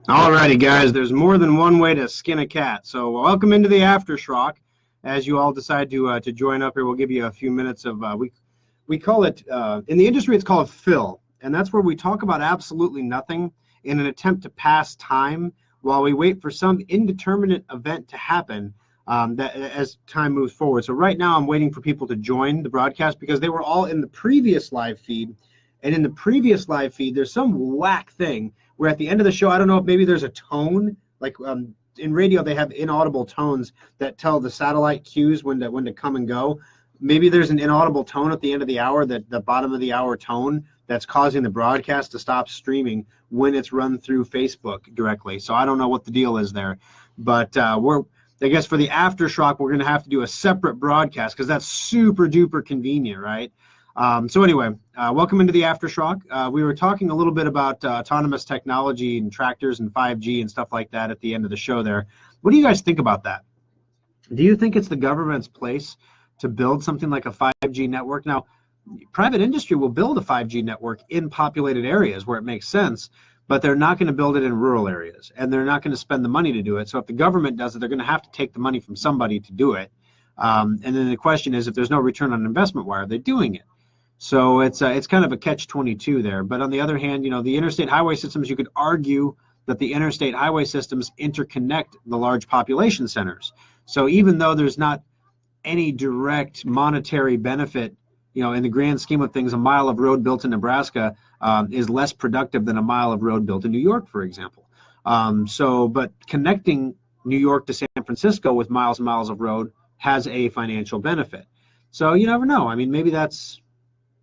Alrighty, guys, there's more than one way to skin a cat. So welcome into the Afterschrock. As you all decide to join up here, we'll give you a few minutes of we call it in the industry it's called fill, and that's where we talk about absolutely nothing in an attempt to pass time while we wait for some indeterminate event to happen that as time moves forward. So right now I'm waiting for people to join the broadcast because they were all in the previous live feed, and in the previous live feed there's some whack thing where at the end of the show, I don't know if maybe there's a tone, like in radio they have inaudible tones that tell the satellite cues when to come and go. Maybe there's an inaudible tone at the end of the hour, that the bottom of the hour tone that's causing the broadcast to stop streaming when it's run through Facebook directly. So I don't know what the deal is there, but I guess for the Aftershock, we're going to have to do a separate broadcast because that's super duper convenient, right? So anyway, welcome into the Aftershock. We were talking a little bit about autonomous technology and tractors and 5G and stuff like that at the end of the show there. What do you guys think about that? Do you think it's the government's place to build something like a 5G network? Now, private industry will build a 5G network in populated areas where it makes sense, but they're not going to build it in rural areas, and they're not going to spend the money to do it. So if the government does it, they're going to have to take the money from somebody to do it. And then the question is, if there's no return on investment, why are they doing it? So it's kind of a catch-22 there. But on the other hand, the interstate highway systems, you could argue that the interstate highway systems interconnect the large population centers. So even though there's not any direct monetary benefit, in the grand scheme of things, a mile of road built in Nebraska is less productive than a mile of road built in New York, for example. But connecting New York to San Francisco with miles and miles of road has a financial benefit. So you never know. I mean, maybe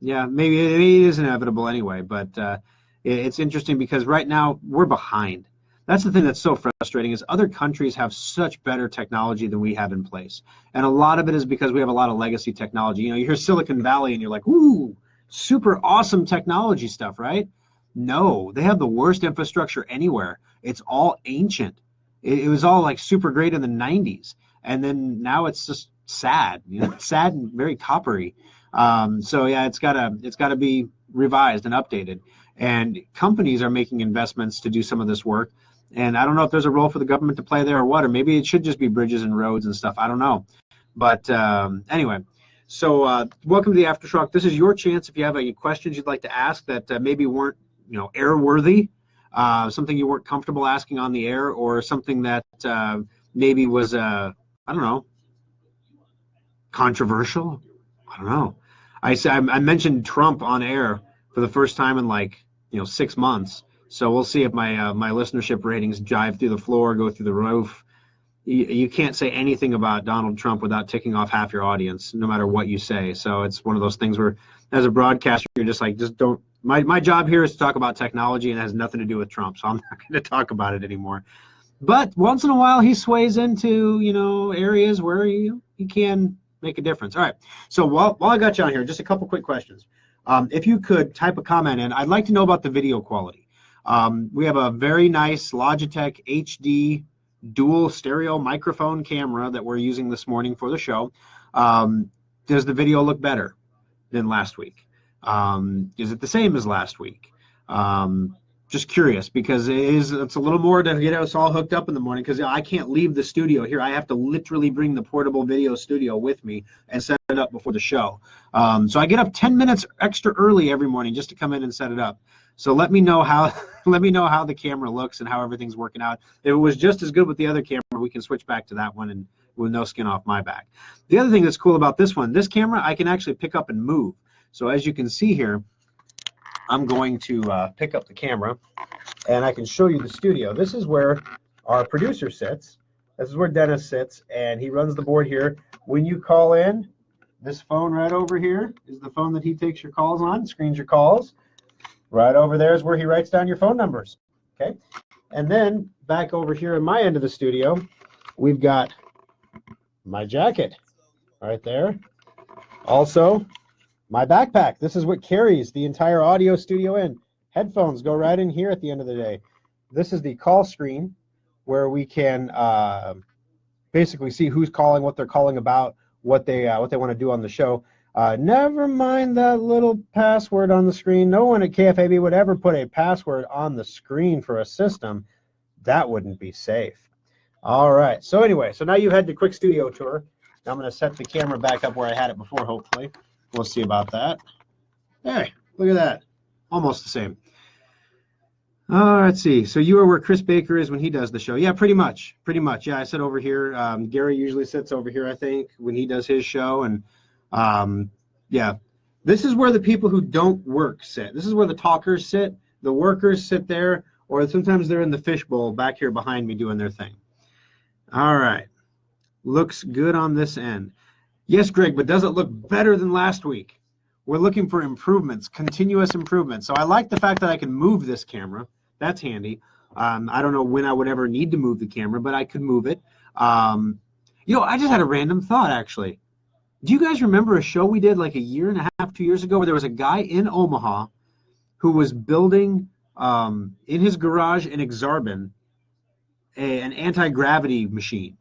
maybe it is inevitable anyway, but it's interesting because right now we're behind. That's the thing that's so frustrating is other countries have such better technology than we have in place. And a lot of it is because we have a lot of legacy technology. You hear Silicon Valley and you're like, ooh, super awesome technology stuff, right? No, they have the worst infrastructure anywhere. It's all ancient. It was all like super great in the 90s. And then now it's just sad, sad and very coppery. So yeah, it's gotta be revised and updated. And companies are making investments to do some of this work. And I don't know if there's a role for the government to play there or what, or maybe it should just be bridges and roads and stuff. I don't know. But anyway, so welcome to the Aftershock. This is your chance if you have any questions you'd like to ask that maybe weren't, airworthy, something you weren't comfortable asking on the air, or something that maybe was, I don't know, controversial. I don't know. I mentioned Trump on air for the first time in 6 months. So we'll see if my listenership ratings jive through the floor, go through the roof. You can't say anything about Donald Trump without ticking off half your audience, no matter what you say. So it's one of those things where, as a broadcaster, you're just don't. My job here is to talk about technology, and it has nothing to do with Trump. So I'm not going to talk about it anymore. But once in a while, he sways into areas where he can make a difference. All right. So while I got you on here, just a couple quick questions. If you could type a comment in, I'd like to know about the video quality. We have a very nice Logitech HD dual stereo microphone camera that we're using this morning for the show. Does the video look better than last week? Is it the same as last week? Just curious, because it's a little more to get us all hooked up in the morning, because I can't leave the studio here. I have to literally bring the portable video studio with me and set it up before the show. So I get up 10 minutes extra early every morning just to come in and set it up. So let me know how the camera looks and how everything's working out. If it was just as good with the other camera, we can switch back to that one and with no skin off my back. The other thing that's cool about this camera, I can actually pick up and move. So as you can see here, I'm going to pick up the camera and I can show you the studio. This is where our producer sits. This is where Dennis sits, and he runs the board here. When you call in, this phone right over here is the phone that he takes your calls on, screens your calls. Right over there is where he writes down your phone numbers, okay? And then back over here in my end of the studio, we've got my jacket right there. Also, my backpack. This is what carries the entire audio studio in. Headphones go right in here at the end of the day. This is the call screen where we can basically see who's calling, what they're calling about, what they want to do on the show. Never mind that little password on the screen. No one at KFAB would ever put a password on the screen for a system. That wouldn't be safe. All right. So anyway, so now you had the quick studio tour. Now I'm going to set the camera back up where I had it before, hopefully. We'll see about that. Hey, look at that. Almost the same. Let's see. So you are where Chris Baker is when he does the show. Yeah, pretty much. Pretty much. Yeah, I sit over here. Gary usually sits over here, I think, when he does his show. And yeah, this is where the people who don't work sit. This is where the talkers sit. The workers sit there, or sometimes they're in the fishbowl back here behind me doing their thing. All right. Looks good on this end. Yes, Greg, but does it look better than last week? We're looking for improvements, continuous improvements. So I like the fact that I can move this camera. That's handy. I don't know when I would ever need to move the camera, but I could move it. You know, I just had a random thought, actually. Do you guys remember a show we did like a year and a half, 2 years ago, where there was a guy in Omaha who was building in his garage in Exarban an anti-gravity machine?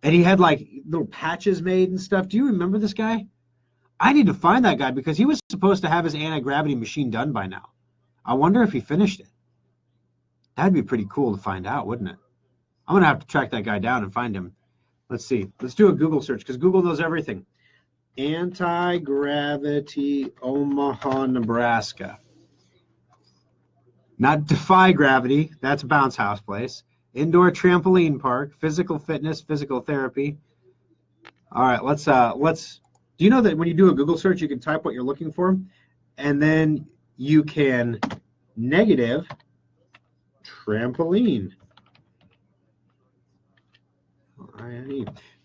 And he had like little patches made and stuff. Do you remember this guy? I need to find that guy because he was supposed to have his anti-gravity machine done by now. I wonder if he finished it. That'd be pretty cool to find out, wouldn't it? I'm going to have to track that guy down and find him. Let's see. Let's do a Google search because Google knows everything. Anti-gravity Omaha, Nebraska. Not Defy Gravity. That's a bounce house place. Indoor trampoline park, physical fitness, physical therapy. All right, let's do you know that when you do a Google search, you can type what you're looking for, and then you can negative trampoline.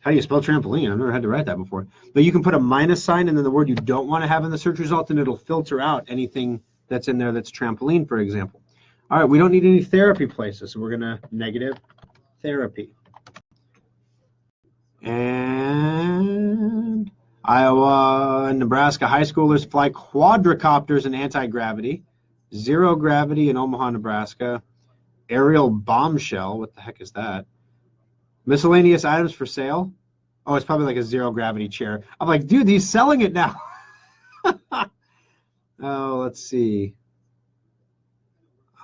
How do you spell trampoline? I've never had to write that before. But you can put a minus sign and then the word you don't want to have in the search result, and it'll filter out anything that's in there that's trampoline, for example. All right, we don't need any therapy places, so we're going to negative therapy. And Iowa and Nebraska high schoolers fly quadricopters in anti-gravity. Zero gravity in Omaha, Nebraska. Aerial bombshell. What the heck is that? Miscellaneous items for sale. Oh, it's probably like a zero gravity chair. I'm like, dude, he's selling it now. Oh, let's see.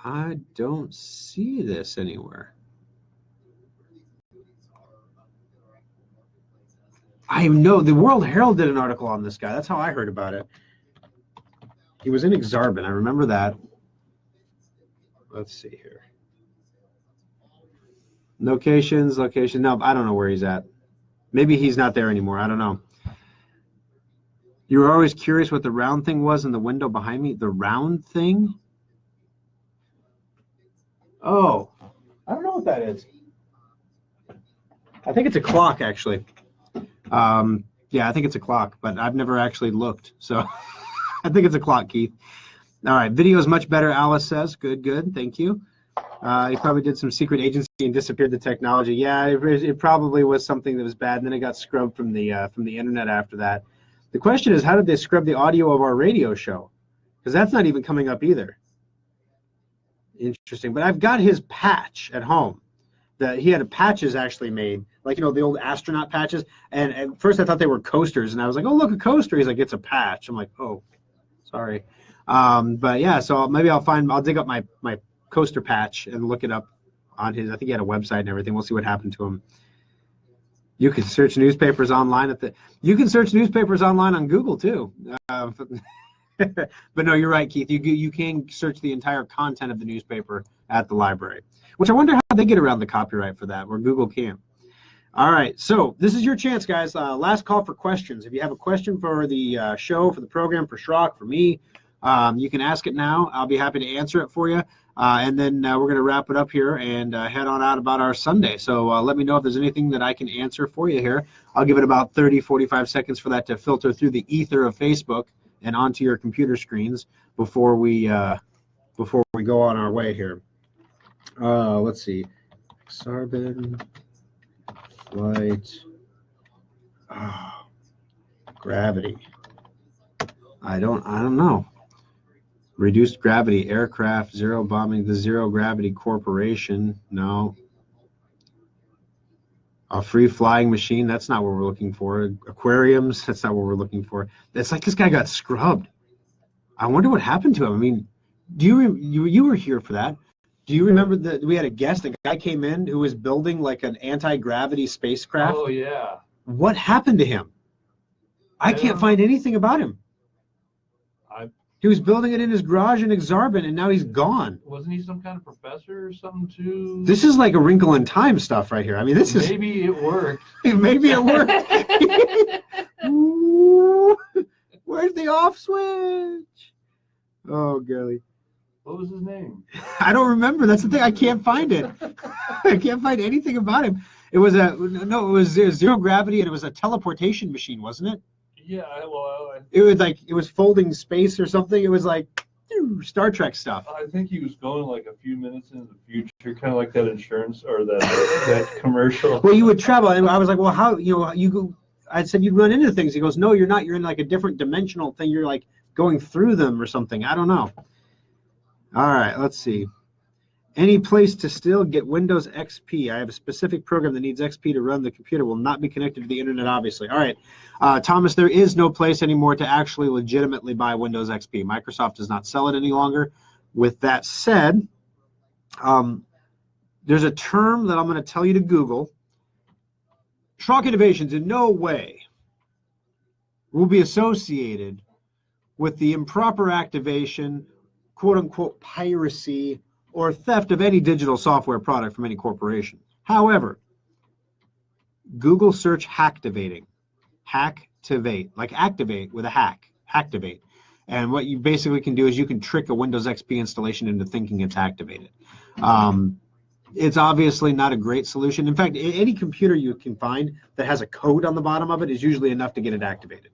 I don't see this anywhere. I know the World Herald did an article on this guy. That's how I heard about it. He was in Exarban. I remember that. Let's see here. Locations. No, I don't know where he's at. Maybe he's not there anymore. I don't know. You were always curious what the round thing was in the window behind me. The round thing? Oh, I don't know what that is. I think it's a clock, actually. Yeah, I think it's a clock, but I've never actually looked. So I think it's a clock, Keith. All right, video is much better, Alice says. Good, thank you. He probably did some secret agency and disappeared the technology. Yeah, it probably was something that was bad, and then it got scrubbed from the internet after that. The question is, how did they scrub the audio of our radio show? Because that's not even coming up either. Interesting, but I've got his patch at home. He had patches actually made, like, you know, the old astronaut patches. And at first I thought they were coasters, and I was like, oh, look, a coaster. He's like, it's a patch. I'm like, oh, sorry. But yeah, so maybe I'll dig up my coaster patch and look it up on his. I think he had a website and everything. We'll see what happened to him. You can search newspapers online you can search newspapers online on Google too. But no, you're right, Keith. You can search the entire content of the newspaper at the library, which I wonder how they get around the copyright for that, where Google can't. All right, so this is your chance, guys. Last call for questions. If you have a question for the show, for the program, for Schrock, for me, you can ask it now. I'll be happy to answer it for you. And then we're going to wrap it up here and head on out about our Sunday. So let me know if there's anything that I can answer for you here. I'll give it about 30, 45 seconds for that to filter through the ether of Facebook and onto your computer screens before we go on our way here. Let's see. Exarban flight. Gravity. I don't know. Reduced gravity aircraft, zero bombing, the Zero Gravity Corporation. No. A free flying machine, that's not what we're looking for. Aquariums, that's not what we're looking for. It's like this guy got scrubbed. I wonder what happened to him. I mean, you were here for that. Do you remember that we had a guest, a guy came in who was building like an anti-gravity spacecraft? Oh, yeah. What happened to him? I can't find anything about him. He was building it in his garage in Exarban, and now he's gone. Wasn't he some kind of professor or something too? This is like a Wrinkle in Time stuff right here. I mean, this is... Maybe it worked. Maybe it worked. Ooh, where's the off switch? Oh, golly. What was his name? I don't remember. That's the thing. I can't find it. I can't find anything about him. It was it was zero gravity, and it was a teleportation machine, wasn't it? Yeah, well, it was folding space or something. It was like Star Trek stuff. I think he was going like a few minutes into the future, kind of like that insurance or that commercial. Well, you would travel, and I was like, well, how I said you'd run into things. He goes, no, you're not. You're in like a different dimensional thing. You're like going through them or something. I don't know. All right, let's see. Any place to still get Windows XP. I have a specific program that needs XP to run. The computer will not be connected to the internet, obviously. All right, Thomas, there is no place anymore to actually legitimately buy Windows XP. Microsoft does not sell it any longer. With that said, there's a term that I'm going to tell you to Google. Schrock Innovations in no way will be associated with the improper activation, quote-unquote piracy, or theft of any digital software product from any corporation. However, Google search hacktivating, hacktivate, like activate with a hack, hacktivate. And what you basically can do is you can trick a Windows XP installation into thinking it's activated. It's obviously not a great solution. In fact, any computer you can find that has a code on the bottom of it is usually enough to get it activated.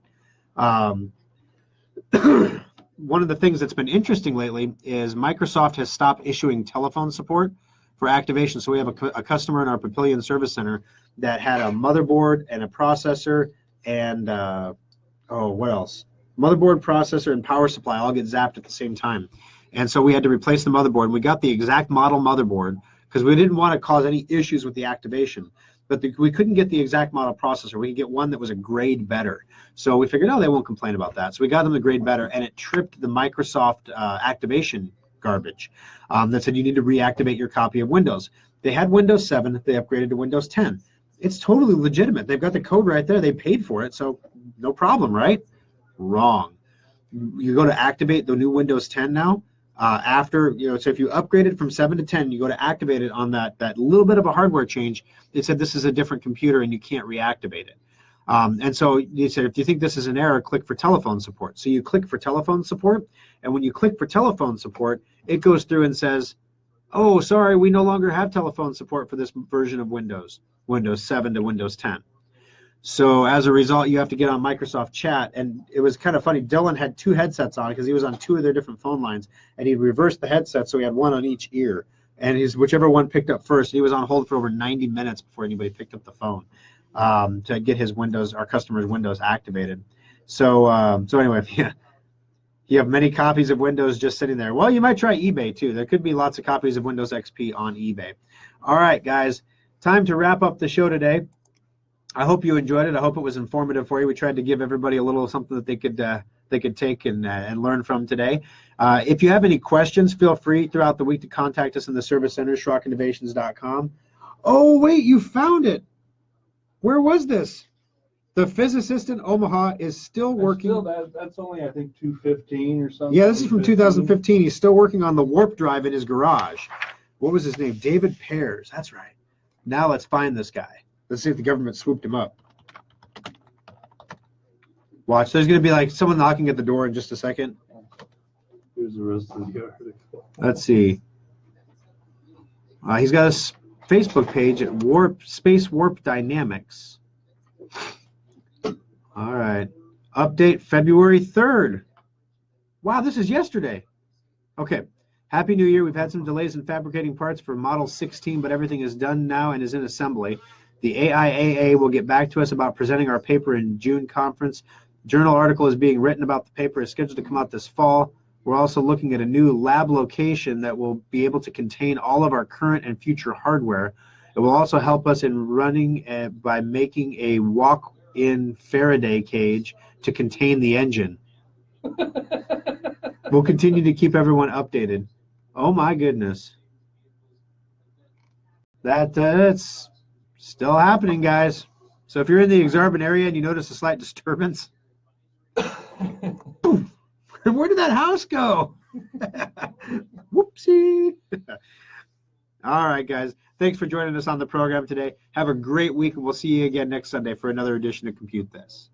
One of the things that's been interesting lately is Microsoft has stopped issuing telephone support for activation. So we have a customer in our Papillion Service Center that had a motherboard and a processor and, what else? Motherboard, processor, and power supply all get zapped at the same time. And so we had to replace the motherboard. We got the exact model motherboard because we didn't want to cause any issues with the activation. But we couldn't get the exact model processor. We could get one that was a grade better. So we figured, they won't complain about that. So we got them the grade better, and it tripped the Microsoft activation garbage that said you need to reactivate your copy of Windows. They had Windows 7. They upgraded to Windows 10. It's totally legitimate. They've got the code right there. They paid for it, so no problem, right? Wrong. You go to activate the new Windows 10 now. So if you upgraded from 7 to 10, you go to activate it on that little bit of a hardware change. It said this is a different computer and you can't reactivate it. And so you said, if you think this is an error, click for telephone support. So you click for telephone support, and when you click for telephone support, it goes through and says, oh, sorry, we no longer have telephone support for this version of Windows 7 to Windows 10. So as a result, you have to get on Microsoft Chat, and it was kind of funny. Dylan had two headsets on because he was on two of their different phone lines, and he reversed the headset so he had one on each ear, and whichever one picked up first. He was on hold for over 90 minutes before anybody picked up the phone to get our customer's Windows activated. So anyway, you have many copies of Windows just sitting there. Well, you might try eBay too. There could be lots of copies of Windows XP on eBay. All right, guys, time to wrap up the show today. I hope you enjoyed it. I hope it was informative for you. We tried to give everybody a little something that they could take and learn from today. If you have any questions, feel free throughout the week to contact us in the service center, SchrockInnovations.com. Oh, wait, you found it. Where was this? The physicist in Omaha is still working. That's only, I think, 215 or something. Yeah, this is from 2015. He's still working on the warp drive in his garage. What was his name? David Pears. That's right. Now let's find this guy. Let's see if the government swooped him up. Watch. There's going to be like someone knocking at the door in just a second. Here's the rest of the article. Let's see. He's got a Facebook page at Space Warp Dynamics. All right. Update February 3rd. Wow, this is yesterday. Okay. Happy New Year. We've had some delays in fabricating parts for Model 16, but everything is done now and is in assembly. The AIAA will get back to us about presenting our paper in June conference. Journal article is being written about the paper. Is scheduled to come out this fall. We're also looking at a new lab location that will be able to contain all of our current and future hardware. It will also help us in running by making a walk-in Faraday cage to contain the engine. We'll continue to keep everyone updated. Oh my goodness. That's still happening, guys. So if you're in the Exarban area and you notice a slight disturbance, where did that house go? Whoopsie. All right, guys. Thanks for joining us on the program today. Have a great week, and we'll see you again next Sunday for another edition of Compute This.